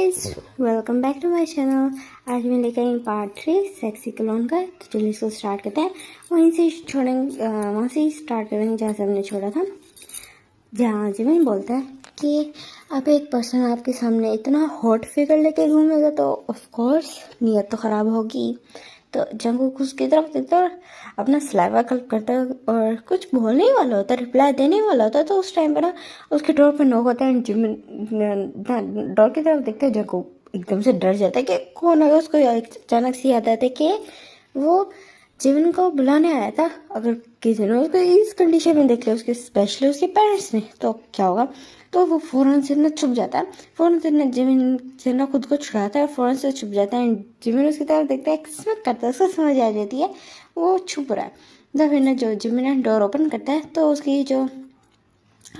Guys, welcome back to my channel. आज मैं लेकर आई पार्ट 3 सेक्सी क्लोन का। तो चलिए इसको स्टार्ट करते हैं। वहीं से छोड़ेंगे, वहाँ से ही स्टार्ट करेंगे जहाँ से हमने छोड़ा था। जहाँ जिमिन बोलता है कि अब एक पर्सन आपके सामने इतना हॉट फिगर लेके घूमेगा तो ऑफ कोर्स नीयत तो ख़राब होगी। तो जंगकुक उसकी तरफ देखता और अपना स्लाइवा कल्प करता है और कुछ बोलने ही वाला होता है, रिप्लाई देने ही वाला होता है। तो उस टाइम पे ना उसके डोर पे नॉक होता है एंड जिमिन डोर की तरफ देखता है। जंगकुक एकदम से डर जाता है कि कौन है। उसको अचानक से याद आता है कि वो जिमिन को बुलाने आया था। अगर किसी ने उसको इस कंडीशन में देख लिया, उसके स्पेशली उसके पेरेंट्स ने, तो क्या होगा। तो वो फ़ौरन से ना छुप जाता है, फ़ौरन से ना जिमिन से ना खुद को छुड़ाता है, फ़ौरन से छुप जाता है। जिमिन उसकी तरफ देखता है, एक्सपेक्ट करता है, उसको समझ आ जाती है वो छुप रहा है। तो फिर ना जो जिमिन डोर ओपन करता है तो उसकी जो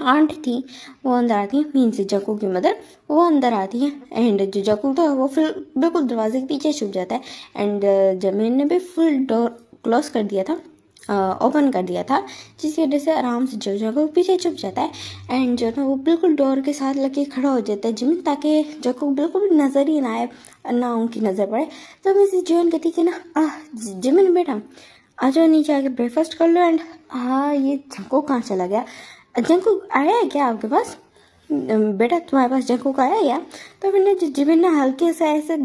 आंट थी वो अंदर आती है, मीन्स जकू की मदर वो अंदर आती है। एंड जो जकू था वो फिर बिल्कुल दरवाजे के पीछे छुप जाता है। एंड जमीन ने भी फुल डोर क्लोज कर दिया था, ओपन कर दिया था, जिसकी वजह से आराम से जो जकू पीछे छुप जाता है। एंड जो ना वो बिल्कुल डोर के साथ लगे खड़ा हो जाता है जिमिन, ताकि जकू बिल्कुल भी नज़र ही ना आए, ना उनकी नज़र पड़े। तो मिसेस जोन कहती कि ना जिमिन बेटा आ जाओ नीचे आके ब्रेकफास्ट कर लो। एंड ये जंकू कहाँ चला गया? जंकू आया है क्या आपके पास? बेटा तुम्हारे पास जंकू आया है क्या? तो फिर ना जिमिन ना हल्के से ऐसे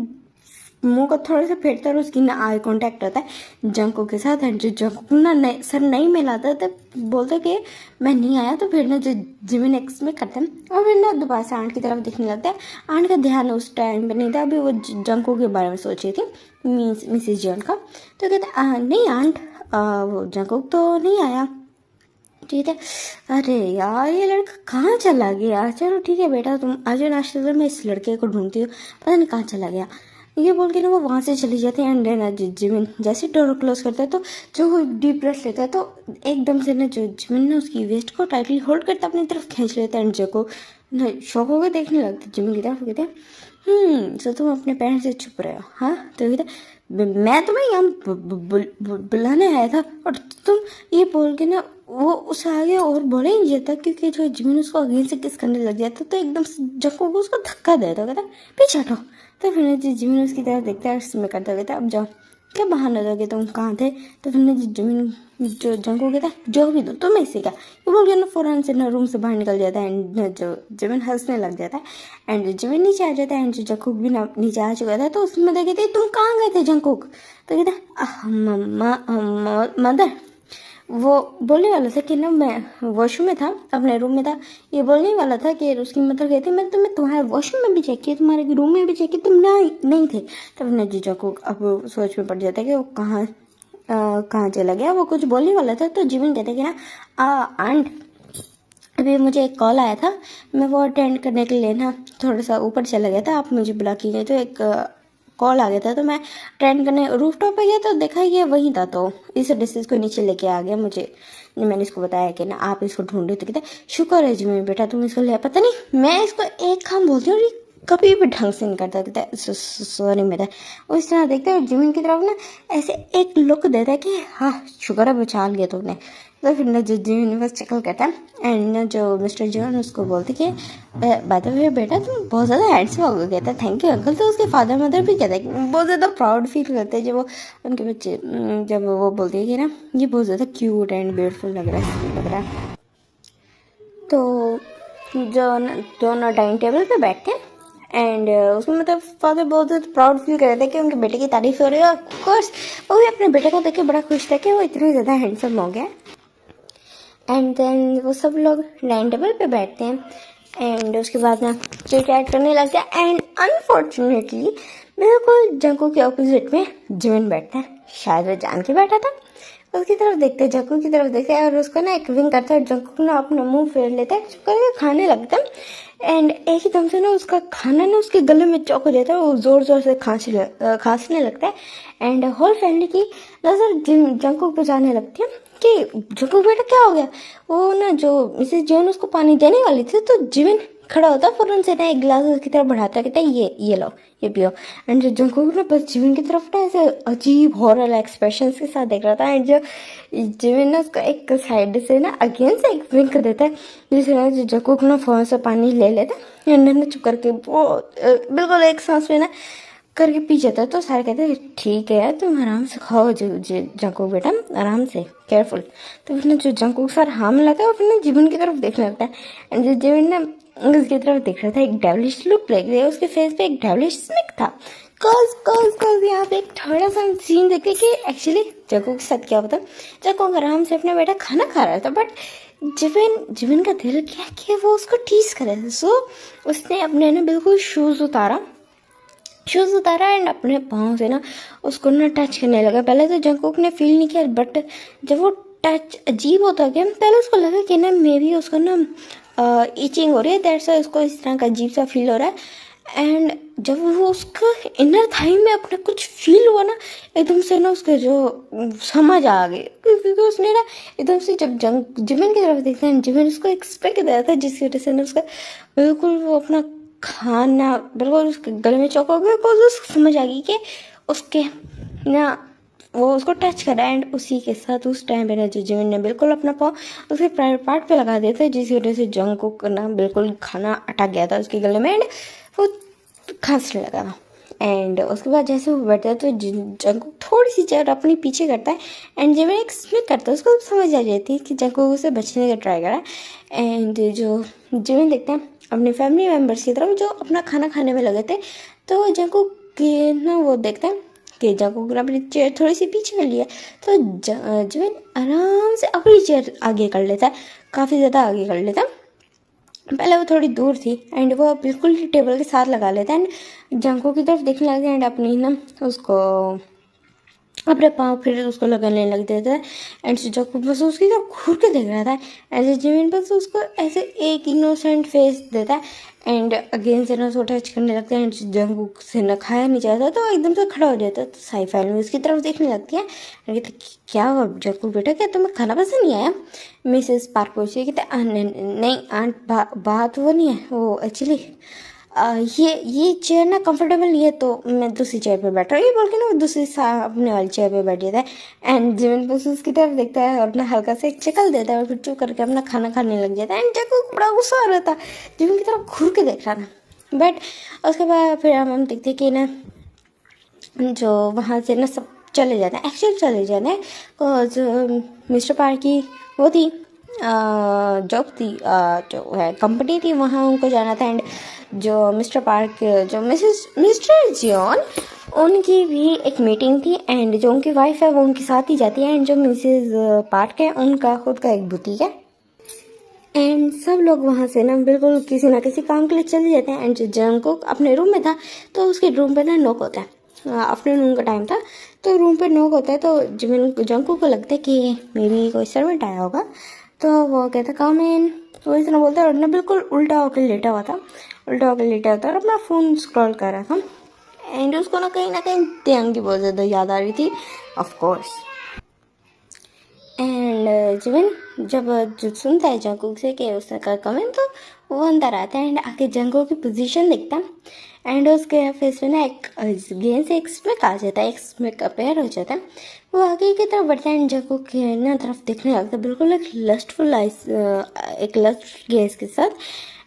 मुंह को थोड़ा सा फेरता है और उसकी ना आई कांटेक्ट होता है जंकू के साथ। एंड जो जंकू ना सर नहीं मिलाता तो बोलते कि मैं नहीं आया। तो फिर ना जो जिमिन एक्सपेक्ट करते हैं और फिर ना दोबारा से आंट की तरफ देखने लगता है। आंट का ध्यान उस टाइम पे नहीं था, अभी वो जंकू के बारे में सोच रही थी, मीन्स मिसेज जॉन का। तो कहते नहीं आंट, वो जंकू तो नहीं आया। ठीक है, अरे यार ये लड़का कहाँ चला गया? चलो ठीक है बेटा तुम आ जाओ नाश्ते तो मैं इस लड़के को ढूंढती हूँ, पता नहीं कहाँ चला गया। ये बोल के ना वो वहाँ से चली जाती है। एंड ना जिमिन जैसे डोर क्लोज करता है तो जो वो डीप ब्रेथ लेता है तो एकदम से ना जो जिमिन ना उसकी वेस्ट को टाइटली होल्ड करता अपनी तरफ खींच लेता है। एंड जो को ना शौक होकर देखने लगता है जिमिन की तरफ, कहते हैं सो तुम अपने पेरेंट्स से छुप रहे हो? हाँ। तो कहते मैं तुम्हें यहाँ बुलाने आया था और तुम ये बोल के ना वो उसे आगे और बोले ही जाता, क्योंकि जो जिमिन उसको अगेंस्ट से किस करने लग जाता तो एकदम से जक्को को उसको धक्का देता, कहता पीछे हटो। तो फिर जिमिन उसकी तरफ देखता है, उसमें करता कहता अब जाओ, क्या बहाना दोगे, तुम कहाँ थे? तो फिर जिमिन जो जंको कहता जो भी दो तुम्हें इसी का, ये बोल के ना फौरन से ना रूम से बाहर निकल जाता है। एंड जो जिमिन हंसने लग जाता है। एंड जिमिन नीचे आ जाता है। एंड जो जंकुक भी ना नीचे आ चुका था तो उसमें कहते तुम कहाँ गए थे जंकुक? तो कहता मम्मा मदर, वो बोलने वाला था कि ना मैं वॉशरूम में था, अपने रूम में था। ये बोलने वाला था कि उसकी मतलब कहती मैं तुम्हारे वॉशरूम में भी चेक किया, तुम्हारे रूम में भी चेक किया, तुम नहीं थे। तब ना जीजा को अब सोच में पड़ जाता है कि वो कहाँ चला गया। वो कुछ बोलने वाला था तो जिमिन कहते कि ना आंट अभी मुझे एक कॉल आया था, मैं वो अटेंड करने के लिए ना थोड़ा सा ऊपर चला गया था, आप मुझे बुला के गए तो एक कॉल आ गया था तो मैं अटेंड करने रूफ टॉप पे गया तो देखा ये वही था, तो इस डिस्टेंस को नीचे लेके आ गया मुझे। मैंने इसको बताया कि ना आप इसको ढूंढे, तो कहते शुक्र है जिमिन बेटा तुम इसको ले, पता नहीं मैं इसको एक काम बोलती हूँ और ये कभी भी ढंग से नहीं करता। कहता है सॉरी मेरा। वो इस तरह देखता है जिमिन की तरफ ना ऐसे एक लुक देता है कि हाँ शुक्र है बचा लिया तुमने। तो फिर ना जो जिमिन बस चकल करता है। एंड ना जो मिस्टर जॉन उसको बोलते कि बाय द वे बेटा तुम बहुत ज़्यादा हैंडसम हो गए। कहता है थैंक यू अंकल। तो उसके फादर मदर भी कहता है बहुत ज़्यादा प्राउड फील करते हैं जब वो उनके बच्चे जब वो बोलते हैं कि ना ये बहुत ज़्यादा क्यूट एंड ब्यूटीफुल लग रहा है। तो जो दोनों डाइनिंग टेबल पे बैठते हैं एंड उसमें मतलब फादर बहुत ज़्यादा प्राउड फील कर रहे थे कि उनके बेटे की तारीफ हो रही है। ऑफ कोर्स वो भी अपने बेटे को देख के बड़ा खुश था कि वो इतने ज़्यादा हैंडसम हो गया। एंड देन वो सब लोग डाइनिंग टेबल पे बैठते हैं एंड उसके बाद ना चिट चैट करने लगते हैं। एंड अनफॉर्चुनेटली मेरे को जंकू के ऑपोजिट में जिमिन बैठता है, शायद वो जान के बैठा था। उसकी तरफ देखते हैं, जंकू की तरफ देखते हैं और उसको ना एक विंग करता है। जंकू ना अपना मुंह फेर लेता है, करके खाने लगता है। एंड एक ही दम से ना उसका खाना ना उसके गले में चौक हो जाता है, वो जोर जोर से खांसने लगता है। एंड होल फैमिली की नज़र जंकू पे जाने लगती है कि जंकुक बेटा क्या हो गया। वो ना जो मिसेस जॉन उसको पानी देने वाली थी तो जिमिन खड़ा होता फौरन से ना एक गिलास उसकी तरफ बढ़ाता, कहता ये लो ये पियो। एंड जो जंकुक ना बस जिमिन की तरफ ना ऐसे अजीब हॉरर एक्सप्रेशंस के साथ देख रहा था। एंड जो जिमिन ना उसको एक साइड से ना अगेन से एक विंक देता है, जिससे ना जो जंकुक ना फौरन से पानी ले लेता है एंड ना चुप करके वो बिल्कुल एक सांस में ना करके पी जाता है। तो सारे कहते हैं ठीक है यार तुम आराम से खाओ जंकुक बेटा, आराम से केयरफुल। तो फिर ना जो जंकुक सर हाथ में लाता है और फिर ना जिमिन की तरफ देखने लगता है। एंड जो जिमिन ना उसकी तरफ देख रहा था, एक डेविलिश लुक लग रही है उसके फेस पे, एक डेविलिश स्मिक था। कॉज यहाँ पे एक थोड़ा सा सीन देखे कि एक्चुअली जंकुक के साथ क्या होता है। जंकुक आराम से अपना बेटा खाना खा रहा था, बट जिमिन का दिल क्या कि वो उसको टीज करे। सो उसने अपने ना बिल्कुल शूज़ उतारा एंड अपने पाँव से ना उसको ना टच करने लगा। पहले तो जंकुक ने फील नहीं किया, बट जब वो टच अजीब होता गया पहले उसको लगा कि ना मे बी उसको ना ईचिंग हो रही है, दैट्स व्हाई उसको इस तरह का अजीब सा फील हो रहा है। एंड जब वो उसका इनर थाई में अपना कुछ फील हुआ ना, एकदम से ना उसके जो समझ आ गई, क्योंकि उसने ना एकदम से जब जिमिन की तरफ देखता है, जिमिन उसको एक्सपेक्ट दिया था, जिसकी वजह से ना उसका बिल्कुल वो अपना खाना बिल्कुल उसके गले में चौक हो गया। बिकॉज उसको समझ आ गई कि उसके ना वो उसको टच करा। एंड उसी के साथ उस टाइम पे ना जो जिमिन ने बिल्कुल अपना पाँव उसके प्राइवेट पार्ट पे लगा दिया था, जिसकी वजह से जंकुक ना बिल्कुल खाना अटक गया था उसके गले में एंड वो खांसने लगा। एंड उसके बाद जैसे वो बैठता है तो जंकुक थोड़ी सी चेयर अपनी पीछे करता है एंड जिमिन एक स्मिक करता है। उसको समझ आ जाती है कि जंकुक उसे बचने का ट्राई करा। एंड जो जिमिन देखते हैं अपने फैमिली मेम्बर्स की तरफ जो अपना खाना खाने में लगे थे, तो जंकुक के ना वो देखते हैं कि जंकुक ने अपनी चेयर थोड़ी सी पीछे कर लिया, तो जिमिन आराम से अपनी चेयर आगे कर लेता है, काफ़ी ज़्यादा आगे कर लेता है। पहले वो थोड़ी दूर थी एंड वो बिल्कुल टेबल के साथ लगा लेता है एंड जंकुक की तरफ देखने लगता है एंड अपनी ना उसको अपने पाँव फिर उसको लगाने लग देता है। एंड जंकुक बस उसकी तरफ घूर के देख रहा था। ऐसे जिमिन बस उसको ऐसे एक इनोसेंट फेस देता है एंड अगेन से ना उसको टच करने लगता है। एंड जंकुक से ना खाया नहीं जाता तो एकदम से खड़ा हो जाता है। तो साई-फाई में उसकी तरफ देखने लगती है और कहते क्या हुआ जंकुक बेटा, क्या तुम्हें खाना पसंद नहीं आया। मिसेस पार्क पूछती है, कहते नहीं आंट बात वो नहीं है, वो एक्चुअली ये चेयर ना कंफर्टेबल नहीं है तो मैं दूसरी चेयर पे बैठ रहा हूँ, ये बोल के ना वो दूसरी अपने वाली चेयर पे बैठ जाता है। एंड जिमिन बस उसकी तरफ देखता है और अपना हल्का से एक चकल देता है और फिर चुप करके अपना खाना खाने लग जाता है। एंड जंकुक बड़ा गुस्सा आ रहा था, जिमिन की तरफ घूर के देख रहा था। बट उसके बाद फिर हम देखते हैं कि ना जो वहाँ से ना सब चले जाते हैं, एक्चुअली चले जाते हैं। बिकॉज मिस्टर पार्क की वो थी जॉब थी, जो है कंपनी थी, वहाँ उनको जाना था। एंड जो मिस्टर पार्क जो मिस्टर जियोन उनकी भी एक मीटिंग थी एंड जो उनकी वाइफ है वो उनके साथ ही जाती है। एंड जो मिसेस पार्क है उनका खुद का एक बुटीक है एंड सब लोग वहाँ से ना बिल्कुल किसी ना किसी काम के लिए चले जाते हैं। एंड जो जंकुक अपने रूम में था तो उसके रूम पे ना नॉक होता है, आफ्टरनून का टाइम था तो रूम पे नॉक होता है। तो जंकुक को लगता है कि मे बी कोई सर्वेंट आया होगा, तो वो कहता कम इन, वो इतना बोलता है और ना बिल्कुल उल्टा होकर लेटा हुआ था और अपना फ़ोन स्क्रॉल कर रहा था। एंड उसको ना कहीं त्यांग की बहुत ज़्यादा याद आ रही थी ऑफ कोर्स। एंड जिमिन जब सुनता है जंकुक से कि उसने कहा कमेंट, तो वो अंदर आता है एंड आके जंकुक की पोजीशन देखता है एंड उसके फेस में ना एक गेंद से एक स्मिक आ जाता है, एक स्मिक अपेयर हो जाता है। वो आगे की तरफ बढ़ता है एंड जंकुक के ना तरफ देखने लगता है बिल्कुल एक लस्टफुल आइस, एक लस्ट गेज के साथ।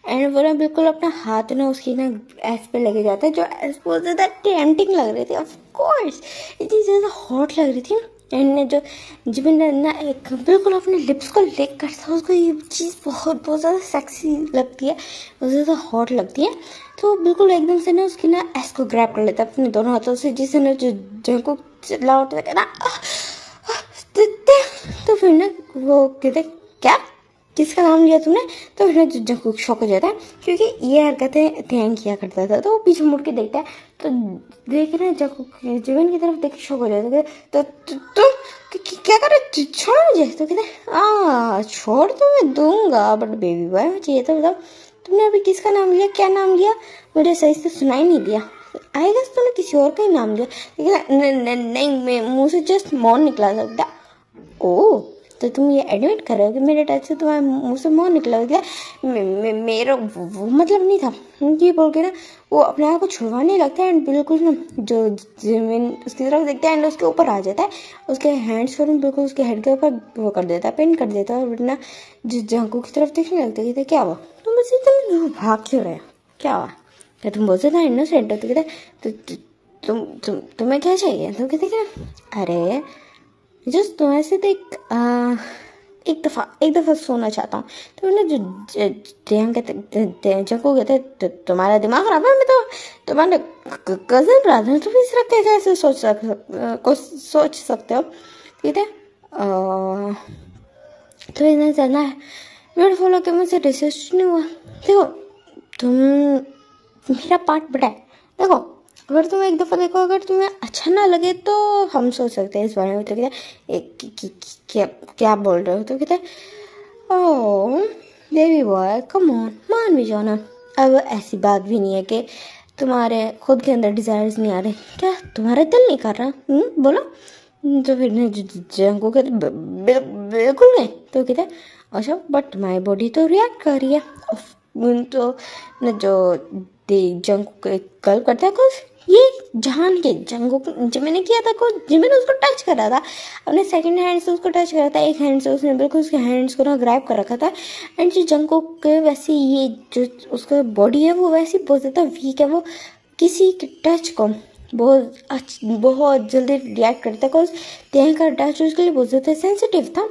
एंड वो ना बिल्कुल अपना हाथ ना उसकी ना ऐस पे लगे जाता है, जो ऐस बहुत ज़्यादा टेम्पटिंग लग रही थी, ऑफ कोर्स इतनी ज़्यादा हॉट लग रही थी। एंड ने जो जिमिन ने ना एक बिल्कुल अपने लिप्स को लिक करता है, उसको ये चीज़ बहुत ज़्यादा सेक्सी लगती है, बहुत ज़्यादा हॉट लगती है। तो बिल्कुल एकदम से ना उसकी ना ऐस को ग्रैब कर लेता है अपने दोनों हाथों से, जिससे ना जो जंकुक चिल्ला उठता है ना। तो फिर ना वो कहते क्या किसका नाम लिया तूने। तो फिर जंकुक शॉक हो जाता है क्योंकि ये हरकतें त्यांग किया करता था। तो वो पीछे मुड़ के देखता है तो देख रहे हैं जंकुक जिमिन की तरफ देख के शॉक हो जाता है। तो तुम क्या कर रहे, छोड़ मुझे। तो कहते छोड़ तो मैं दूंगा बट बेबी बॉय मुझे ये तो बताओ तुमने अभी किसका नाम लिया, क्या नाम लिया, मुझे सही से सुनाई नहीं दिया। आई गेस तूने किसी और का ही नाम लिया। नहीं मैं मुँह से जस्ट मौन निकला सकता। ओह तो तुम ये एडमिट कर रहे हो कि मेरे टच से तुम्हारे मुंह से मोह निकला हो क्या? मेरा वो मतलब नहीं था ये बोल के ना वो अपने आप को छुड़वाने लगता है एंड बिल्कुल ना जो जिमिन उसकी तरफ देखता है एंड उसके ऊपर आ जाता है, उसके हैंड्स पर बिल्कुल उसके हेड के ऊपर वो कर देता है, पिन कर देता है और वरना जंकू की तरफ देखने लगता है। क्या हुआ तुम मुझसे इतने भाग क्यों रहे हो, क्या हुआ? क्या तुम बोलते था इनोसेंट हो? तो कहते तुम्हें क्या चाहिए? तो कहते क्या अरे जस्ट तुम्हारे से एक दफ़ा सोना चाहता हूँ। तो मैंने जंग कहते जंको कहते तुम्हारा दिमाग खराब है, मैं तो तुम्हारे कज़न ब्रदर हूँ, तुम इस तरह कैसे सोच सकते हो? ठीक है तो इन्हें चलना है ब्यूटीफुल होकर मुझसे रिसर्च नहीं हुआ। देखो तुम मेरा पार्ट बड़ा है, देखो अगर तुम एक दफ़ा देखो अगर तुम्हें अच्छा ना लगे तो हम सोच सकते हैं इस बारे में। तो क्या क्या बोल रहे हो? तो कहते ओह बेबी बॉय कम ऑन मान भी जाओ ना। अब ऐसी बात भी नहीं है कि तुम्हारे खुद के अंदर डिज़ायर्स नहीं आ रहे, क्या तुम्हारा दिल नहीं कर रहा? बोलो। तो फिर जंको कहते बिल्कुल नहीं। तो कहते अच्छा बट माई बॉडी तो रिएक्ट कर रही है। तो न जो जंको कल करता है कुछ ये जान के जंगो जिमिन ने किया था कुछ, जिमिन उसको टच कर रहा था अपने सेकंड हैंड से, उसको टच कर रहा था एक हैंड से, उसने बिल्कुल उसके हैंड्स को ना ग्रैब कर रखा था एंड जो जंगो के वैसे ये जो उसका बॉडी है वो वैसे बहुत ज़्यादा वीक है, वो किसी के टच को बहुत जल्दी रिएक्ट करता है बिकॉज त्यहाँ का टच उसके लिए बहुत ज़्यादा सेंसिटिव था।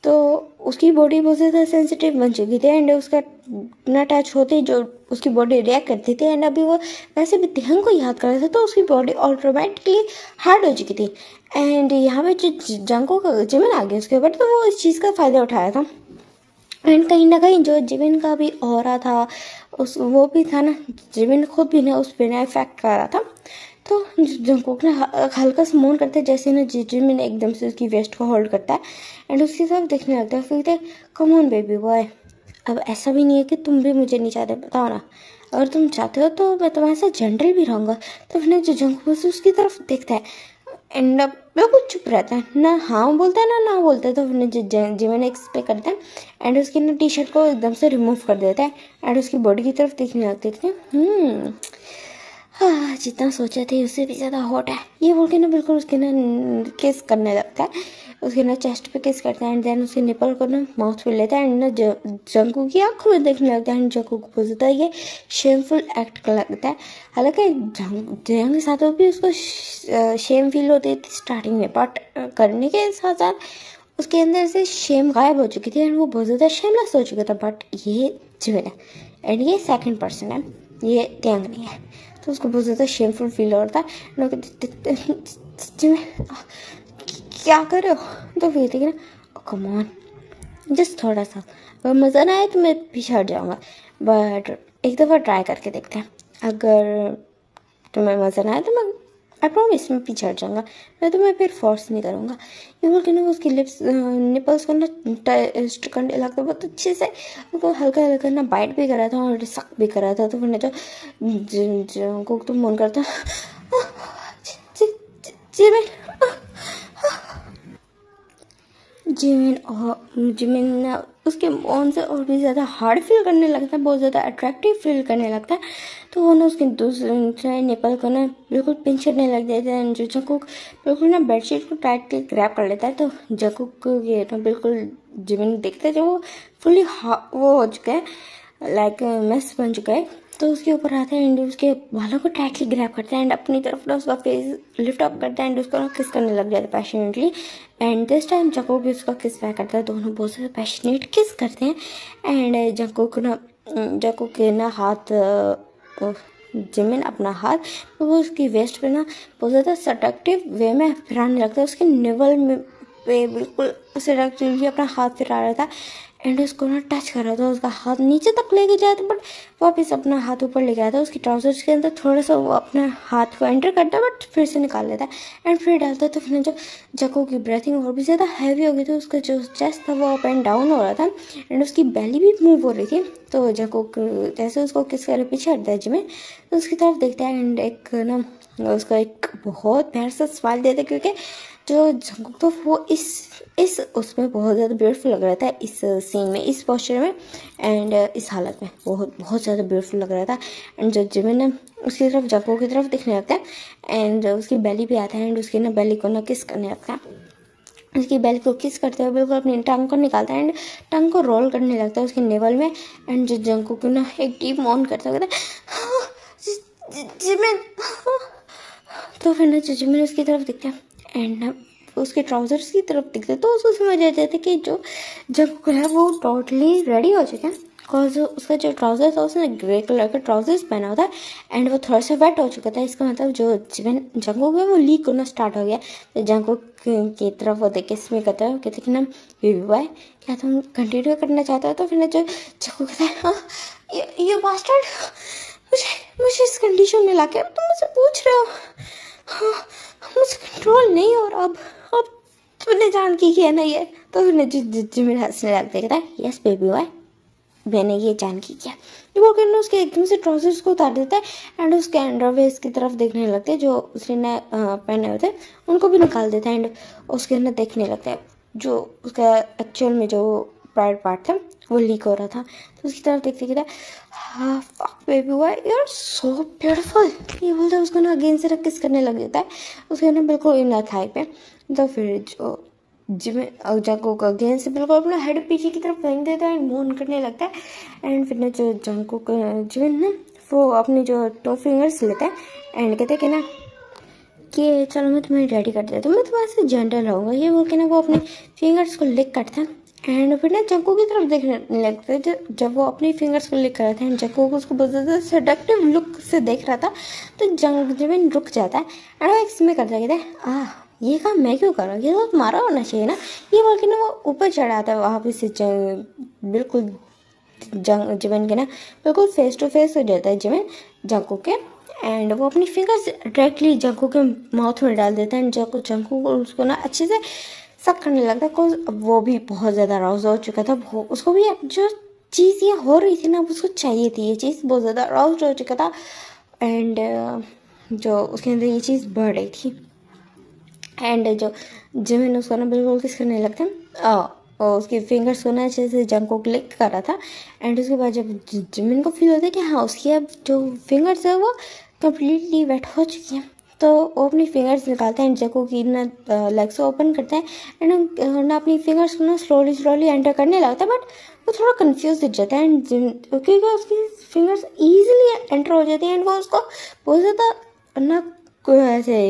तो उसकी बॉडी बहुत ज़्यादा सेंसिटिव बन चुकी थी एंड उसका ना टच होते जो उसकी बॉडी रिएक्ट करती थी एंड अभी वो वैसे भी ध्यंग को याद कर रहा था तो उसकी बॉडी ऑटोमेटिकली हार्ड हो चुकी थी एंड यहाँ पे जो जंको का जिमिन आ गया उसके ऊपर, तो वो इस चीज़ का फ़ायदा उठाया था एंड कहीं ना कहीं जो जिमिन का भी ऑरा था उस वो भी था ना, जिमिन खुद भी ना उस पर ना इफेक्ट कर रहा था। तो जंगकुक ने हल्का सा मौन करते जैसे ना जिमिन एकदम से उसकी वेस्ट को होल्ड करता है एंड उसकी तरफ देखने लगता है, फिर कम ऑन बेबी बॉय अब ऐसा भी नहीं है कि तुम भी मुझे नहीं चाहते, बताओ ना अगर तुम चाहते हो तो मैं तुम्हारे साथ जनरल भी रहूँगा। तो फिर जो जंगकुक से उसकी तरफ देखता है एंड बिल्कुल चुप रहता है, ना हाँ बोलता है ना बोलता है। तो फिर जिमिन एक्सपेक्ट करता है एंड उसकी ना टी शर्ट को एकदम से रिमूव कर देता है एंड उसकी बॉडी की तरफ देखने लगते थे। हाँ जितना सोचा था उससे भी ज़्यादा हॉट है, ये बोल के ना बिल्कुल उसके ना किस करने लगता है, उसके ना चेस्ट पे किस करता है एंड देन उसके निपल को ना माउथ पे लेता है एंड ना जंकू की आँखों में देखने लगता है एंड जंकू को बोलता है ये शेमफुल एक्ट लगता है। हालांकि जंग के साथ वो भी उसको शेम फील होती थी स्टार्टिंग में, बट करने के साथ साथ उसके अंदर से शेम गायब हो चुकी थी एंड वो बहुत ज़्यादा शेमलेस हो चुका था। बट ये जिमिन है एंड ये सेकंड पर्सन है, ये त्यांग नहीं है, तो उसको बहुत ज़्यादा शेमफुल फील हो रहा था। क्या कर रहे हो? तो फिर देखिए ना कम ऑन जस्ट थोड़ा सा, अगर मज़ा ना आए तो मैं पीछे हट जाऊँगा, बट एक दफ़ा ट्राई करके देखते हैं, अगर तुम्हें मज़ा ना आए तो मैं आई प्रॉमिस मैं पीछे हट जाऊँगा, मैं तुम्हें फिर फोर्स नहीं करूँगा। ये बोल के ना उसकी लिप्स निपल्स को ना टेस्ट करने लगता बहुत अच्छे से, उसको हल्का हल्का ना बाइट भी करा था और सक भी करा था। तो फिर जो तो मन करता जिमिन उसके मोन से और भी ज़्यादा हार्ड फील करने लगता है, बहुत ज़्यादा अट्रैक्टिव फील करने लगता है। तो वो ना उसके दूसरे निपल को ना बिल्कुल पिंच करने लग जाता है, जो जंकुक बिल्कुल ना बेडशीट को टाइट ग्रैब कर लेता है। तो जंकुक को ये ना बिल्कुल जिमिन देखते हैं जो वो फुली वो हो चुका है, लाइक मेस बन चुका है। तो उसके ऊपर आता है एंड उसके बालों को टाइटली ग्रैब करता है एंड अपनी तरफ ना उसका फेस लिफ्ट अप करता है एंड उसको ना किस करने लग जाता है passionately and this time Jungkook भी उसका किस बैक करता है, दोनों बहुत ज़्यादा पैशनेट किस करते हैं एंड जंकुक के ना हाथ जिमिन अपना हाथ वो उसकी वेस्ट पे ना बहुत ज़्यादा सटक्टिव वे में फिराने लगता है, उसके निवल में पे बिल्कुल सटक्टिवली अपना हाथ फिरा रहा था एंड उसको ना टच कर रहा था, उसका हाथ नीचे तक लेके जाया था बट वापस अपना हाथ ऊपर ले गया था, उसकी ट्राउजर्स के अंदर थोड़ा सा वो अपना हाथ को एंटर करता है बट फिर से निकाल लेता है एंड फिर डालता है। तो फिर जो जको की ब्रीथिंग और भी ज़्यादा हैवी हो गई थी, उसका जो चेस्ट था वो अप एंड डाउन हो रहा था एंड उसकी बेली भी मूव हो रही थी। तो जको जैसे उसको किस करे पीछे हटता है जिमिन, तो उसकी तरफ देखता है एंड एक ना उसका एक बहुत प्यार सा स्माइल देता है, क्योंकि जो जंगकुक तो वो इस उसमें बहुत ज़्यादा ब्यूटीफुल लग रहा था, इस सीन में, इस पोस्चर में एंड इस हालत में बहुत बहुत ज़्यादा ब्यूटीफुल लग रहा था। एंड जो जिमिन है उसकी तरफ जंगकुक की तरफ दिखने लगता है एंड उसकी बेली पे आता है एंड उसकी ना बेली को ना किस करने लगता है। उसकी बेल को किस करते हुए बिल्कुल अपनी टंग को निकालता है एंड टंग को रोल करने लगता है उसके नेवल में। एंड जो जंगकुक को ना एक डीप मौन करता हुआ कहता है जिमिन। तो फिर ना जो जिमिन उसकी तरफ दिखता है एंड ना उसके ट्राउजर्स की तरफ दिखते हैं, तो उसको समझ आ जाता है कि जो जंगकुक है वो टोटली रेडी हो चुका है। बिकॉज उसका जो ट्राउजर था उसने ग्रे कलर का ट्राउजर्स पहना हुआ था एंड वो थोड़ा सा वेट हो चुका था। इसका मतलब जो जंगकुक है वो लीक होना स्टार्ट हो गया। तो जंगकुक की तरफ वो देख के इसमें कहता है, कहते कि ना बेबी बॉय क्या तुम कंटिन्यू करना चाहते हो? तो फिर ना जो जंगकुक कहता है हाँ ये बास्टर्ड मुझे इस कंडीशन में लाके अब तुम मुझसे पूछ रहे हो? हाँ मुझसे कंट्रोल नहीं हो रहा अब तुमने जान की किया ना ये। तो फिर ना जिमिन हंसने लगता है, कहता है यस बेबी बॉय मैंने ये जान की किया। ये बोल कर उसके एकदम से ट्राउजर्स को उतार देता है एंड उसके अंडरवेयर्स की तरफ देखने लगते हैं जो उसने पहने हुए थे उनको भी निकाल देता है एंड उसके अंदर देखने लगता है जो उसका एक्चुअल में जो प्राइवेट पार्ट था वो लीक हो रहा था। तो उसकी तरफ देखते कहता हाँ fuck baby boy you are so beautiful. ये बोलते उसको ना अगेन से किस करने लग जाता है उसके ना बिल्कुल इन थाई पे। तो फिर जो जिमिन जंगकुक अगेन से बिल्कुल अपना हेड पीछे की तरफ फेंक देता है एंड मून करने लगता है। एंड फिर ना जो जंगकुक जिमिन ना वो अपनी जो 2 फिंगर्स लेता है एंड कहते हैं कि ना कि चलो मैं तुम्हें रेडी कर देता हूँ, मैं तुम्हारे से जेंटल रहूँगा। ये बोल के ना वो अपने फिंगर्स को लिक करता है एंड फिर ना जंगकुक की तरफ देखने लगता है। जब वो अपनी फिंगर्स को लिक कर रहा था एंड जंगकुक उसको बहुत ज़्यादा सेडक्टिव लुक से देख रहा था तो जिमिन रुक जाता है एंड वो एक्समें करता है, कहता है ये काम मैं क्यों कर रहा हूँ, ये तो तुम्हारा होना चाहिए ना। ये बोल के ना वो ऊपर चढ़ा आता है वहाँ पे से बिल्कुल जिमिन के ना बिल्कुल फेस टू फेस हो जाता है जिमिन जंगकुक के एंड वो अपनी फिंगर्स डायरेक्टली जंगकुक के माउथ में डाल देता है एंड जंगकुक उसको ना अच्छे से सक करने लगता है। बिकॉज वो भी बहुत ज़्यादा अराउज हो चुका था, उसको भी जो चीज़ ये हो रही थी ना उसको चाहिए थी, ये चीज़ बहुत ज़्यादा अराउज हो चुका था एंड जो उसके अंदर ये चीज़ बढ़ रही थी एंड जो जिमिन उसको ना बिल्कुल किस करने लगता है और उसकी फिंगर्स को ना अच्छे से जंगकुक लिक कर रहा था एंड उसके बाद जब जिमिन को फील होता है कि हाँ उसकी अब जो फिंगर्स है वो कम्प्लीटली वेट हो चुकी हैं तो वो अपनी फिंगर्स निकालता है एंड जंगकुक की ना लेग्स ओपन करता है एंड ना अपनी फिंगर्स को ना स्लोली एंटर करने लगता है। बट वो थोड़ा कंफ्यूज हो जाता है एंड क्योंकि उसकी फिंगर्स ईजिली एंटर हो जाती हैं एंड वो उसको बहुत ज़्यादा ना ऐसे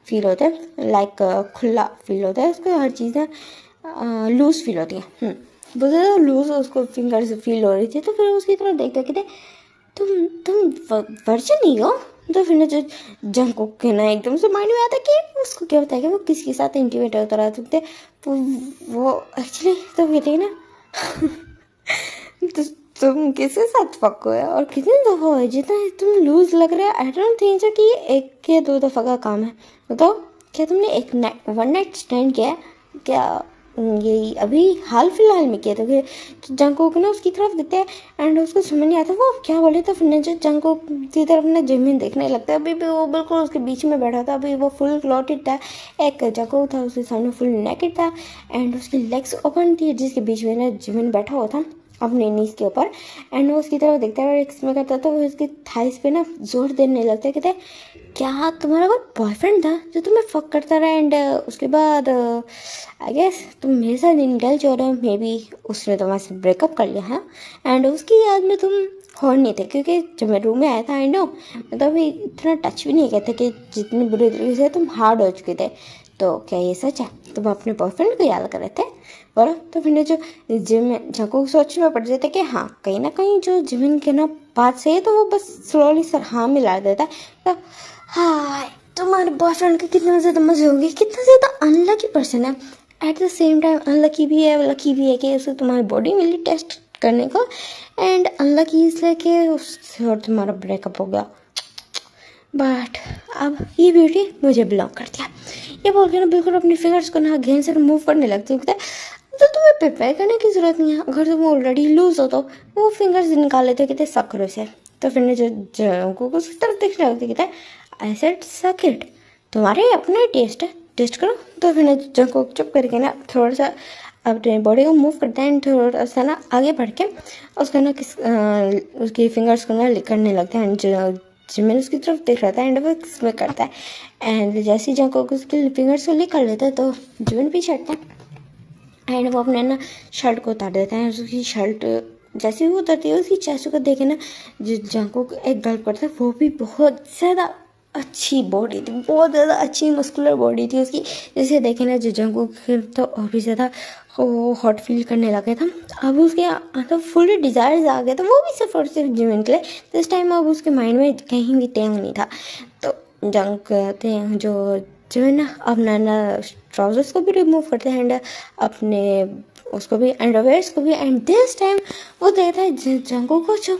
फील होता है लाइक खुला फील होता है उसको, हर चीज़ ना लूज फील होती है। बहुत ज़्यादा लूज उसको फिंगर से फील हो रही थी। तो फिर उसकी तरफ देखते कहते तुम वर्जिन नहीं हो? तो फिर ना जो जंगकुक के ना एकदम से माइंड में आता है कि उसको क्या बताया कि वो किसके साथ इंटीमेट होता रहा सकते तो वो एक्चुअली तो कहते हैं ना तो तुम किसके साथ फक हो और कितने दफ़ा हुआ जितना तुम लूज लग रहा है। आई डोंट थिंक सो कि 1 या 2 दफ़ा का काम है। बताओ क्या तुमने एक वन नाइट स्टैंड किया क्या? ये अभी हाल फिलहाल में किया था। फिर जंगकुक ना उसकी तरफ देखते हैं एंड उसको समझ नहीं आता वो क्या बोले। तो फिर जो जंगकुक की तरफ ना जिमिन देखने लगता है। अभी भी वो बिल्कुल उसके बीच में बैठा था, अभी वो फुल क्लॉटेड था। एक जंगकुक था उसके सामने फुल नेकेड था एंड उसकी लेग्स ओपन थी जिसके बीच में ना जिमिन बैठा हुआ था अपने नीज के ऊपर एंड वो उसकी तरफ देखता है और एक्समें करता तो वो उसकी थाइस पे ना जोर देने लगता है। कहते हैं क्या तुम्हारा कोई बॉयफ्रेंड था जो तुम्हें फक करता रहा एंड उसके बाद आई गेस तुम मेरे साथ इंडल्ज हो रहे हो, मे बी उसने तुम्हारे ब्रेकअप कर लिया है एंड उसकी याद में तुम हॉर्न नहीं थे। क्योंकि जब मैं रूम में आया था आई नो मतलब अभी इतना टच भी नहीं कहते कि जितनी बुरी तरीके से तुम हार्ड हो चुके थे। तो क्या ये सच है? तुम अपने बॉयफ्रेंड को याद कर रहे थे बोलो? तो फिर जो जिमिन जंगकुक सोचने में पड़ जाता है कि हाँ कहीं ना कहीं जो जिमिन के ना बात सही है तो वो बस स्लोली सर हाँ मिला देता है। तो हाँ तुम्हारे बॉयफ्रेंड के कितने ज़्यादा मजे होंगे, कितना ज़्यादा अनलकी पर्सन है, at the same time unlucky भी है लकी भी है कि उसे तुम्हारी बॉडी मिली टेस्ट करने को एंड अनलकी इसलिए कि उससे और तुम्हारा ब्रेकअप हो गया। बट अब ये ब्यूटी मुझे बिलोंग करती है। ये बोल के ना बिल्कुल अपनी फिंगर्स को ना घेन से रिमूव करने लगती है। तो तुम्हें प्रिपेयर करने की ज़रूरत नहीं है, अगर तुम ऑलरेडी लूज हो तो वो फिंगर्स निकाल लेते कहते सक्र से। तो फिर जो को उसकी तरफ देखने लगते कहते आई सेड सक इट, तुम्हारे अपना टेस्ट है, टेस्ट करो। तो फिर जंकुक चुप करके ना थोड़ा सा अपने बॉडी को मूव करता है एंड थोड़ा सा ना आगे बढ़ के उसका ना उसकी फिंगर्स को ना लिक करने लगता है एंड जिमिन उसकी तरफ देख रहा था एंड वो किस में करता है एंड जैसे ही जंकुक उसके फिंगर्स को लिक कर लेता है तो जिमिन पीछे हटता है एंड वो अपने ना शर्ट को उतार देता है। उसकी शर्ट जैसे ही वो उतरती है उसकी चेस्ट को देखे ना जो जंकुक एक गल्प करता है। वो भी बहुत ज़्यादा अच्छी बॉडी थी, बहुत ज़्यादा अच्छी मस्कुलर बॉडी थी उसकी, जिसे देखे ना जो जंकुक तो और भी ज़्यादा हॉट फील करने लगे था। अब उसके मतलब फुल डिज़ायर्स आ गया था, वो भी सिर्फ और सिर्फ जिमिन के लिए। दिस टाइम अब उसके माइंड में कहीं भी टेंग नहीं था। तो जो जिमिन ना अपना ना ट्राउजर्स को भी रिमूव करते हैं एंड अपने उसको भी अंडरवेयर्स को भी एंड दिस टाइम वो देखता है जंकुक को। जो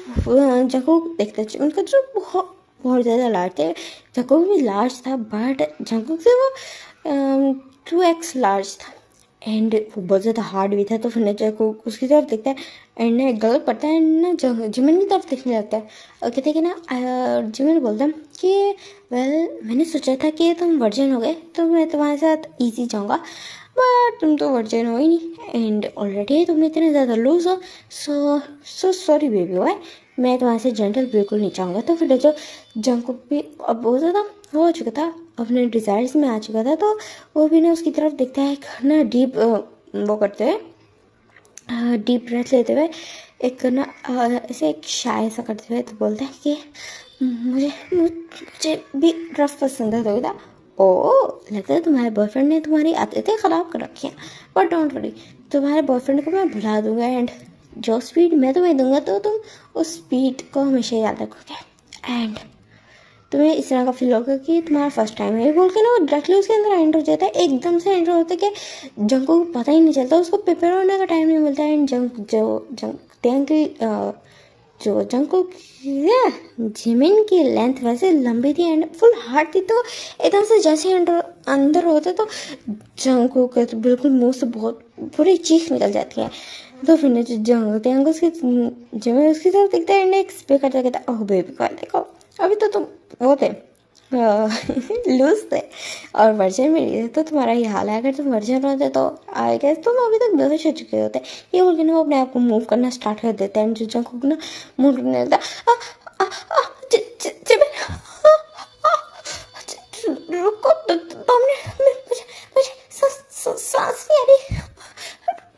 जंकुक देखता है उनका जो बहुत ज़्यादा लार्ज थे। जंकुक भी लार्ज था बट जंकुक से वो 2x लार्ज था एंड वो बहुत ज़्यादा हार्ड भी था। तो फिर जंकुक उसकी तरफ देखता है एंड ना गलत पड़ता है एंड ना जिमिन की तरफ देखने लगता है और कहते हैं कि ना जिमिन बोलता है कि वेल मैंने सोचा था कि तुम वर्जिन हो गए तो मैं तुम्हारे साथ ईजी जाऊँगा बट तुम तो वर्जिन हो ही नहीं एंड ऑलरेडी तुम इतने ज़्यादा लूज हो। सो सॉरी बेबी बॉय, मैं तुम्हारे से जेंटल बिल्कुल नहीं चाहूँगा। तो फिर जो जंकुक भी अब बहुत ज़्यादा वो हो चुका था, अपने डिज़ायर्स में आ चुका था। तो वो भी ना उसकी तरफ देखता है ना डीप वो करते हुए डीप ब्रेथ लेते हुए एक ना ऐसे एक शाय सा करते हुए तो बोलता है कि मुझे भी रफ पसंद है। तो था ओ लगता है तुम्हारे बॉयफ्रेंड ने तुम्हारी आदतें ख़राब कर रखी हैं बट डोंट वरी, तुम्हारे बॉयफ्रेंड को मैं भुला दूंगा एंड जो स्पीड मैं तुम्हें दूंगा तो तुम उस स्पीड को हमेशा याद रखोगे एंड तुम्हें इस तरह का फील होगा कि तुम्हारा फर्स्ट टाइम है। ये बोल के ना वो डायरेक्टली उसके अंदर एंटर हो जाता है, एकदम से एंटर होता है कि जंकुक को पता ही नहीं चलता, उसको प्रिपेयर होने का टाइम नहीं मिलता है एंड जो जंकुक जिमिन की लेंथ वैसे लंबी थी एंड फुल हार्ड थी। तो एकदम से जैसे अंदर होते तो जंकुक तो बिल्कुल मुंह से बहुत बुरी चीख निकल जाती है। तो फिर जो जंकुक उसकी जिमिन उसकी तरफ दिखता है एंड एक्सपेक्ट करता कहता ओह बेबी कॉल देखो अभी तो तुम वो थे लूज थे और वर्जन में नहीं थे तो तुम्हारा ये हाल है। अगर तुम वर्जन होते तो आई गेस तुम अभी तक बेहोश हो चुके होते। ये बोल के ना वो अपने आप को मूव करना स्टार्ट कर देते हैं। जो जंकुक ना मूव करने लगता रुको तुमने मुझे सांस नहीं आ रही,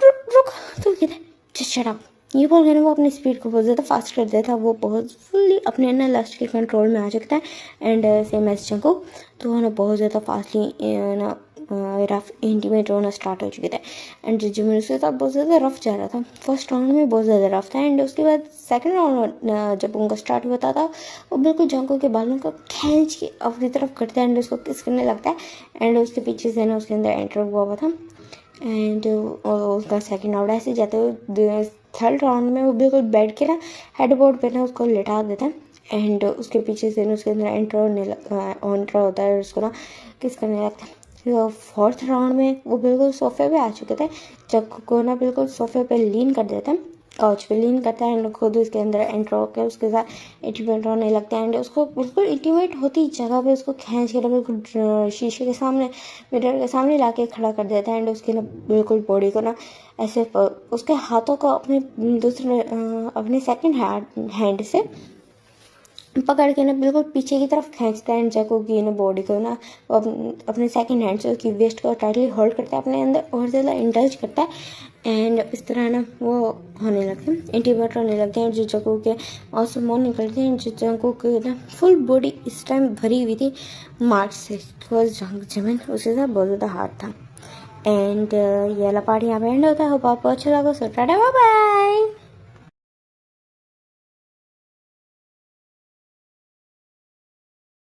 रुको। तो कहते शट अप। ये बोल के ना वो अपनी स्पीड को बहुत ज़्यादा फास्ट कर देता है। वो बहुत फुल्ली अपने ना लस्ट के कंट्रोल में आ सकता है एंड सेम एज जंकुक तो वो ना बहुत ज़्यादा फास्टली ना रफ इंटीमेट होना स्टार्ट हो चुके थे एंड जो जिमिन उसके साथ बहुत ज़्यादा रफ जा रहा था। फर्स्ट राउंड में बहुत ज़्यादा रफ था एंड उसके बाद सेकंड राउंड जब उनका स्टार्ट होता था वो बिल्कुल जंकुक के बालों को खींच के अपनी तरफ करता है एंड उसको किस करने लगता है एंड उसके पीछे से ना उसके अंदर एंटर हुआ था एंड उसका सेकंड राउंड ऐसे जाते हुए थर्ड राउंड में वो बिल्कुल बैठ के ना हेडबोर्ड पे ना उसको लिटा देता है एंड उसके पीछे से ना उसके अंदर एंटर होता है उसको ना किस करने लगता है। तो फोर्थ राउंड में वो बिल्कुल सोफे पे आ चुके थे जब को ना बिल्कुल सोफे पे लीन कर देता है, काउच पे लीन करता है एंड खुद उसके अंदर एंटर होकर उसके साथ इंटीमेट होने लगता है एंड उसको बिल्कुल इंटीमेट होती जगह पे उसको खींच के बिल्कुल शीशे के सामने मिरर के सामने ला के खड़ा कर देता है एंड उसके ना बिल्कुल बॉडी को ना ऐसे उसके हाथों को अपने अपने सेकंड हैंड से पकड़ के ना बिल्कुल पीछे की तरफ खींचता है एंड जंकुक की ना बॉडी को ना अपने सेकंड हैंड से उसकी वेस्ट को टाइटली होल्ड करता है अपने अंदर और ज़्यादा इंडल्ज करता है एंड इस तरह ना वो होने लगते हैं इंटीमेट होने लगते हैं। जो जंकुक के माउथ से मोन निकलते हैं जो जंकुक की ना फुल बॉडी इस टाइम भरी हुई थी मार्च से बिकॉज जिमिन उसके साथ बहुत ज़्यादा हार्ड था एंड ये वाला पार्ट यहाँ पे एंड होता है। होप आपको अच्छा लगा। सो टाटा बाय बाय।